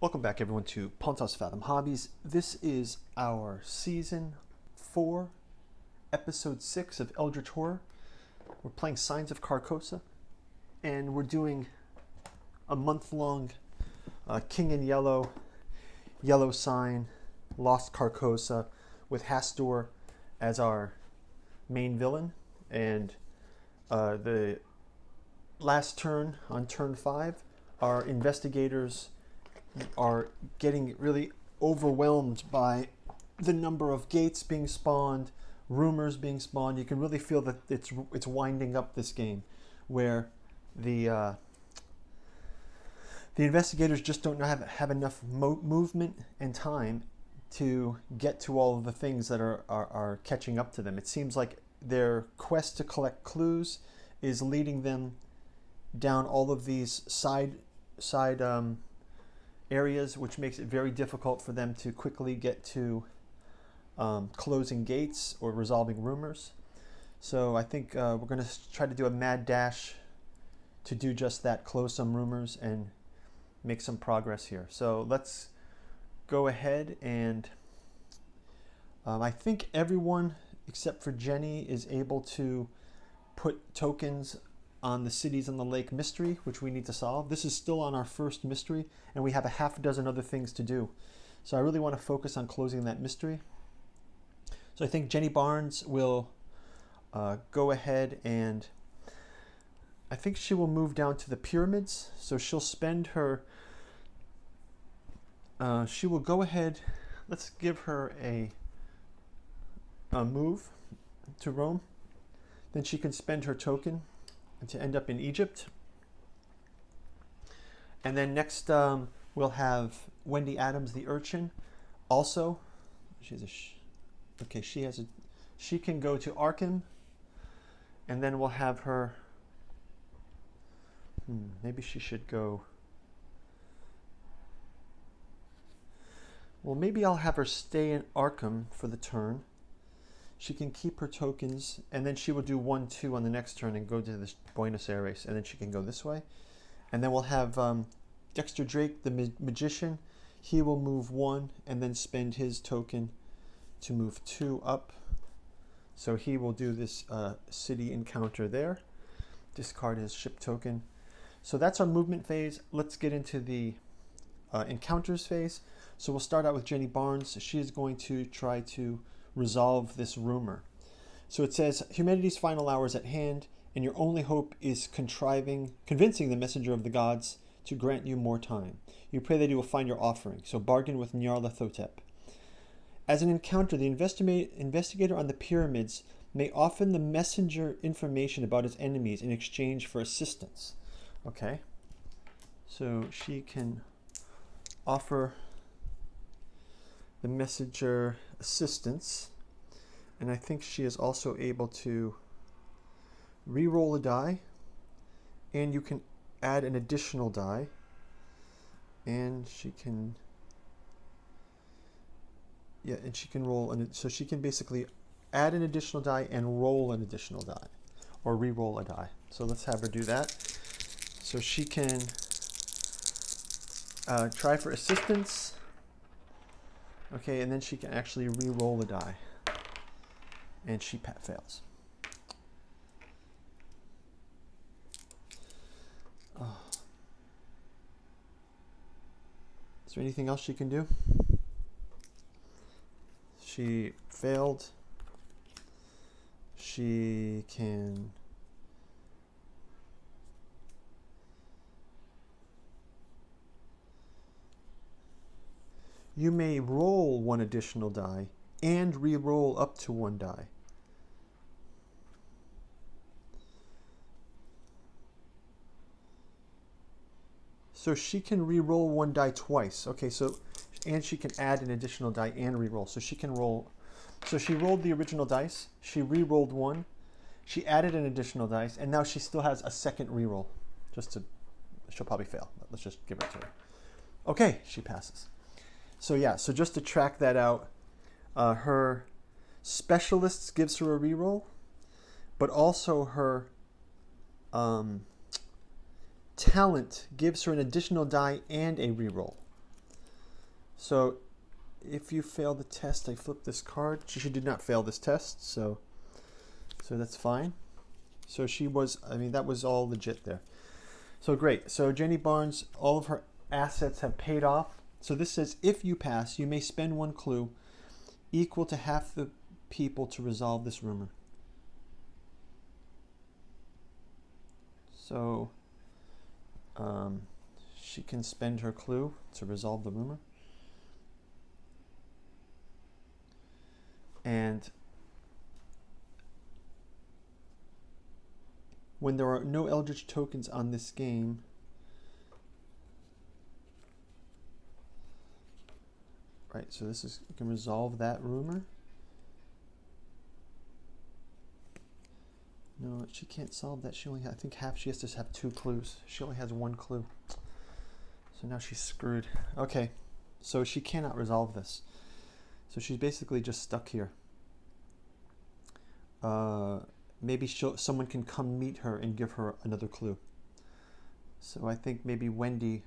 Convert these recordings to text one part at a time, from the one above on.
Welcome back everyone to Pontos Fathom Hobbies. This is our Season 4, Episode 6 of Eldritch Horror. We're playing Signs of Carcosa, and we're doing a month-long King in Yellow, Yellow Sign, Lost Carcosa with Hastur as our main villain. And the last turn, on turn 5, our investigators are getting really overwhelmed by the number of gates being spawned, rumors being spawned. You can really feel that it's winding up this game, where the investigators just don't have enough movement and time to get to all of the things that are catching up to them. It seems like their quest to collect clues is leading them down all of these side areas, which makes it very difficult for them to quickly get to closing gates or resolving rumors. So I think we're going to try to do a mad dash to do just that, close some rumors and make some progress here. So let's go ahead and I think everyone except for Jenny is able to put tokens on the Cities on the Lake mystery, which we need to solve. This is still on our first mystery, and we have a half a dozen other things to do. So I really want to focus on closing that mystery. So I think Jenny Barnes will go ahead and I think she will move down to the pyramids. So she'll spend her, she will go ahead, let's give her a move to Rome. Then she can spend her token to end up in Egypt. And then next we'll have Wendy Adams, the urchin. Also, she can go to Arkham, and then we'll have her. Maybe she should go. Well, maybe I'll have her stay in Arkham for the turn. She can keep her tokens, and then she will do 1-2 on the next turn and go to this Buenos Aires, and then she can go this way. And then we'll have Dexter Drake, the magician. He will move 1 and then spend his token to move 2 up. So he will do this city encounter there. Discard his ship token. So that's our movement phase. Let's get into the encounters phase. So we'll start out with Jenny Barnes. She is going to try to resolve this rumor. So it says, humanity's final hour is at hand, and your only hope is convincing the messenger of the gods to grant you more time. You pray that he will find your offering, so bargain with Nyarlathotep. As an encounter, the investigator on the pyramids may offer the messenger information about his enemies in exchange for assistance. Okay, so she can offer the messenger assistance, and I think she is also able to re-roll a die, and you can add an additional die, and she can roll, so she can basically add an additional die and roll an additional die, or re-roll a die. So let's have her do that. So she can try for assistance. Okay, and then she can actually re-roll the die, and she fails. Is there anything else she can do? She failed. She can... You may roll 1 additional die and re-roll up to 1 die. So she can re-roll 1 die twice. Okay, so, and she can add an additional die and re-roll. So she can roll, so she rolled the original dice, she re-rolled 1, she added an additional dice, and now she still has a second re-roll. She'll probably fail, but let's just give it to her. Okay, she passes. So yeah, so just to track that out, her specialists gives her a reroll, but also her talent gives her an additional die and a reroll. So if you fail the test, I flip this card. She did not fail this test, so that's fine. So she was, I mean, that was all legit there. So great. So Jenny Barnes, all of her assets have paid off. So this says, if you pass, you may spend 1 clue equal to half the people to resolve this rumor. So she can spend her clue to resolve the rumor. And when there are no Eldritch tokens on this game, right, so this is, you can resolve that rumor. No, she can't solve that. She only, I think she has to have 2 clues. She only has 1 clue. So now she's screwed. Okay, so she cannot resolve this. So she's basically just stuck here. Maybe someone can come meet her and give her another clue. So I think maybe Wendy,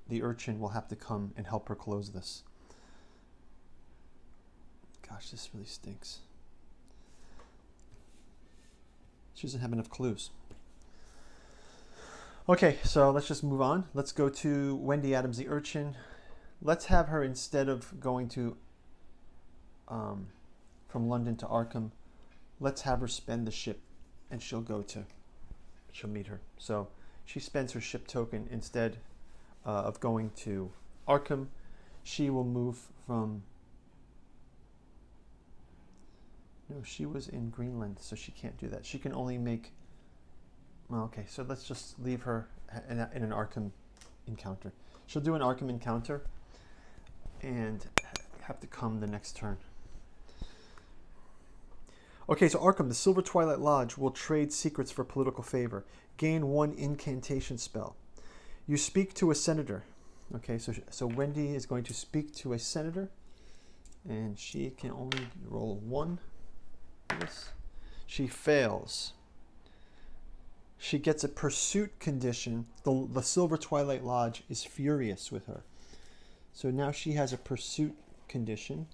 the urchin, will have to come and help her close this. Gosh, this really stinks. She doesn't have enough clues. Okay, so let's just move on. Let's go to Wendy Adams, the urchin. Let's have her, instead of going to from London to Arkham, let's have her spend the ship, and she'll meet her. So she spends her ship token instead of going to Arkham. She will move from, no, she was in Greenland, so she can't do that. She can only make, well, okay, so let's just leave her in an Arkham encounter. She'll do an Arkham encounter and have to come the next turn. Okay, so Arkham, the Silver Twilight Lodge will trade secrets for political favor. Gain 1 incantation spell. You speak to a senator. Okay, so Wendy is going to speak to a senator, and she can only roll 1. Yes. She fails. She gets a pursuit condition. The Silver Twilight Lodge is furious with her. So now she has a pursuit condition,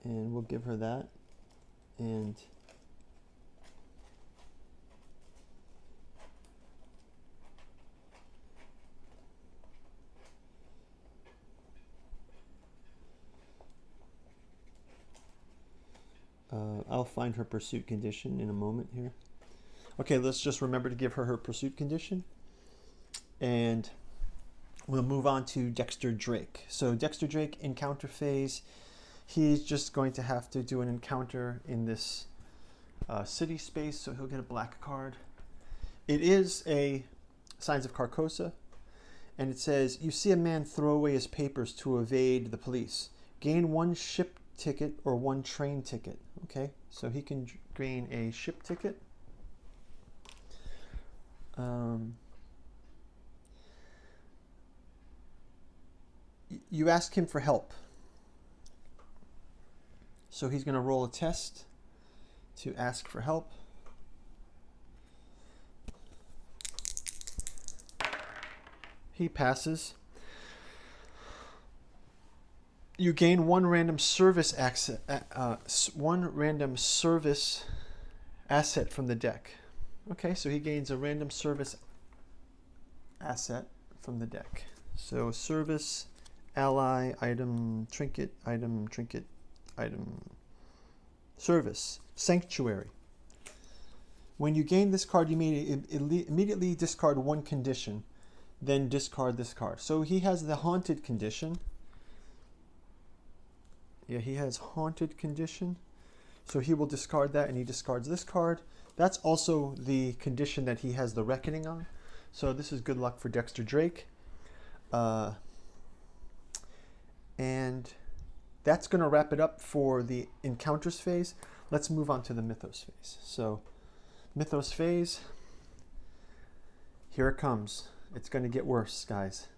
and we'll give her that. And I'll find her pursuit condition in a moment here. Okay, let's just remember to give her her pursuit condition. And we'll move on to Dexter Drake. So Dexter Drake, encounter phase. He's just going to have to do an encounter in this city space, so he'll get a black card. It is a Signs of Carcosa, and it says, you see a man throw away his papers to evade the police. Gain 1 ship ticket or 1 train ticket. Okay, so he can gain a ship ticket. You ask him for help. So he's going to roll a test to ask for help. He passes. You gain 1 random service asset from the deck. Okay, so he gains a random service asset from the deck. So service, ally, item, trinket, item, service, sanctuary. When you gain this card, you may immediately discard 1 condition, then discard this card. So he has the haunted condition. Yeah, he has haunted condition. So he will discard that, and he discards this card. That's also the condition that he has the reckoning on. So this is good luck for Dexter Drake. And that's going to wrap it up for the encounters phase. Let's move on to the mythos phase. So mythos phase, here it comes. It's going to get worse, guys.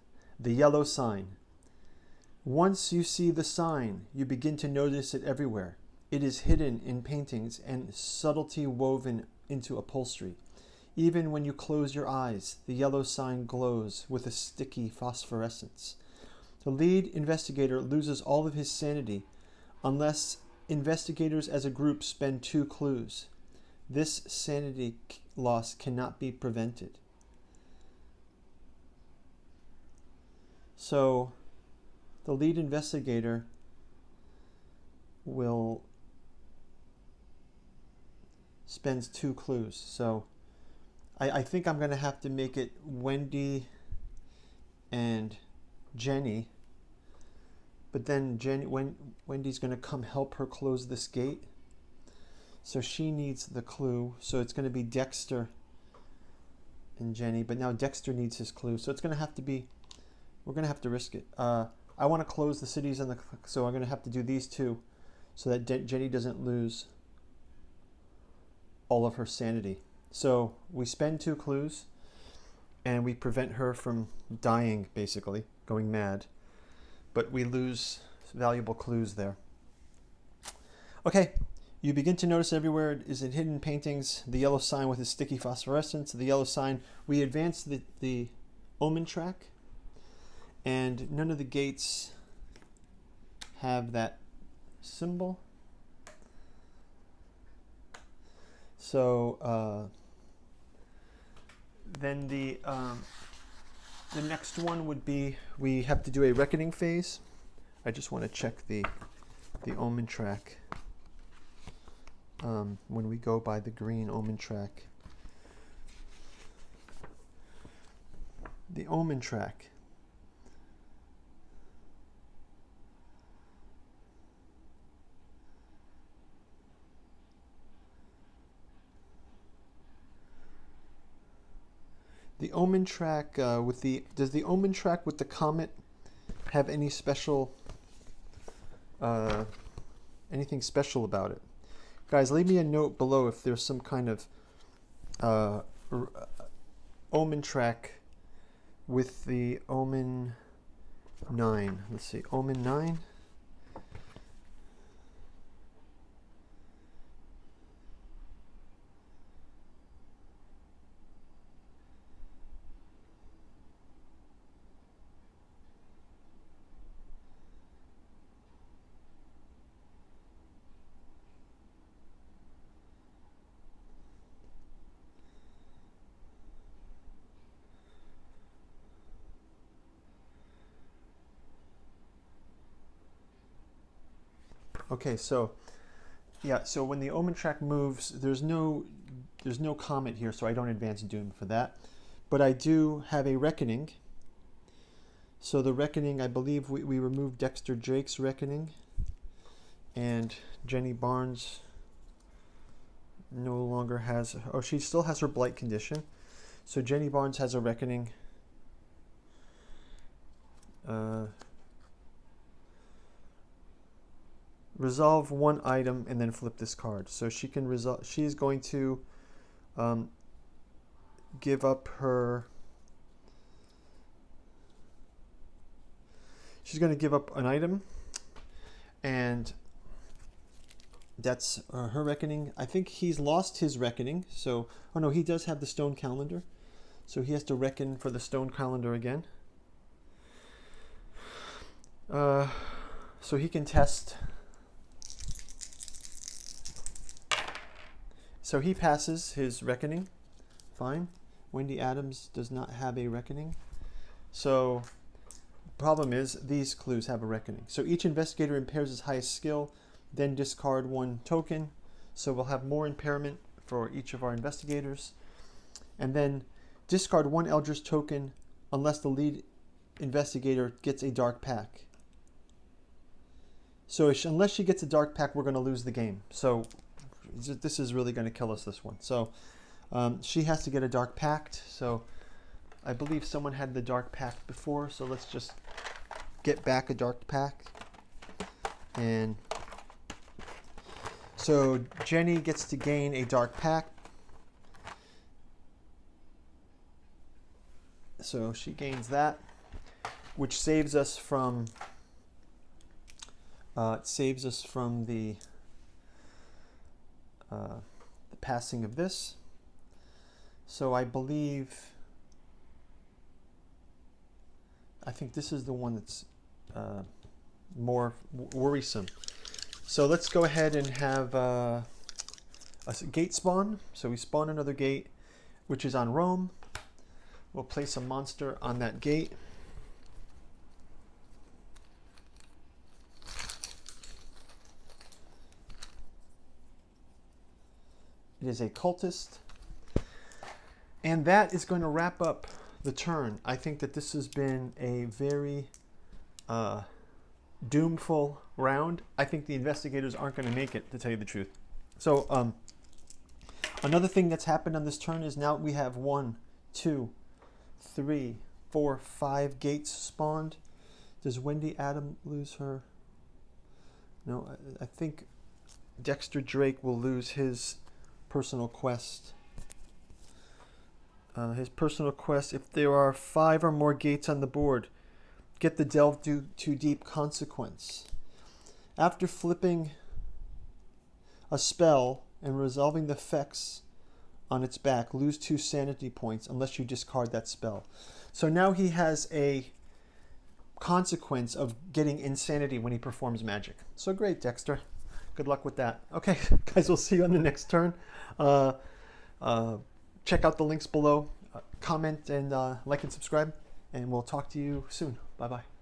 The yellow sign. Once you see the sign, you begin to notice it everywhere. It is hidden in paintings and subtlety woven into upholstery. Even when you close your eyes, the yellow sign glows with a sticky phosphorescence. The lead investigator loses all of his sanity unless investigators as a group spend 2 clues. This sanity loss cannot be prevented. So the lead investigator will spend 2 clues. So I think I'm going to have to make it Wendy and Jenny. But then Wendy's going to come help her close this gate. So she needs the clue. So it's going to be Dexter and Jenny. But now Dexter needs his clue. So it's going to have to be, we're going to have to risk it. I want to close the cities on the, so I'm going to have to do these 2 so that Jenny doesn't lose all of her sanity. So we spend 2 clues and we prevent her from dying, basically, going mad. But we lose valuable clues there. Okay, you begin to notice everywhere is in hidden paintings the yellow sign with its sticky phosphorescence. The yellow sign, we advance the omen track, and none of the gates have that symbol. So then the next one would be, we have to do a reckoning phase. I just want to check the omen track when we go by the green omen track. The omen track. The omen track does the omen track with the comet have any special, anything special about it? Guys, leave me a note below if there's some kind of omen track with the omen 9. Let's see, omen 9. Okay, so yeah, so when the omen track moves, there's no comet here, so I don't advance doom for that. But I do have a reckoning. So the reckoning, I believe we removed Dexter Drake's reckoning, and Jenny Barnes no longer has, oh, she still has her blight condition. So Jenny Barnes has a reckoning. Resolve 1 item and then flip this card. So she can resolve. She's going to give up her. She's going to give up an item, and that's her reckoning. I think he's lost his reckoning. So, oh no, he does have the stone calendar. So he has to reckon for the stone calendar again. So he can test. So he passes his reckoning. Fine. Wendy Adams does not have a reckoning. So problem is these clues have a reckoning. So each investigator impairs his highest skill, then discard 1 token. So we'll have more impairment for each of our investigators. And then discard 1 Eldritch token unless the lead investigator gets a dark pack. So unless she gets a dark pack, we're going to lose the game. So this is really going to kill us, this one. So she has to get a dark pact. So I believe someone had the dark pact before. So let's just get back a dark pact. And so Jenny gets to gain a dark pact. So she gains that, which saves us from the passing of this. So I think this is the one that's more worrisome. So let's go ahead and have a gate spawn. So we spawn another gate, which is on Rome. We'll place a monster on that gate. It is a cultist. And that is going to wrap up the turn. I think that this has been a very doomful round. I think the investigators aren't going to make it, to tell you the truth. So another thing that's happened on this turn is now we have 1, 2, 3, 4, 5 gates spawned. Does Wendy Adam lose her? No, I think Dexter Drake will lose his personal quest. His personal quest, if there are 5 or more gates on the board, get the delve too deep consequence. After flipping a spell and resolving the effects on its back, lose 2 sanity points unless you discard that spell. So now he has a consequence of getting insanity when he performs magic. So great, Dexter. Good luck with that. Okay, guys, we'll see you on the next turn. Check out the links below. Comment and like and subscribe, and we'll talk to you soon. Bye-bye.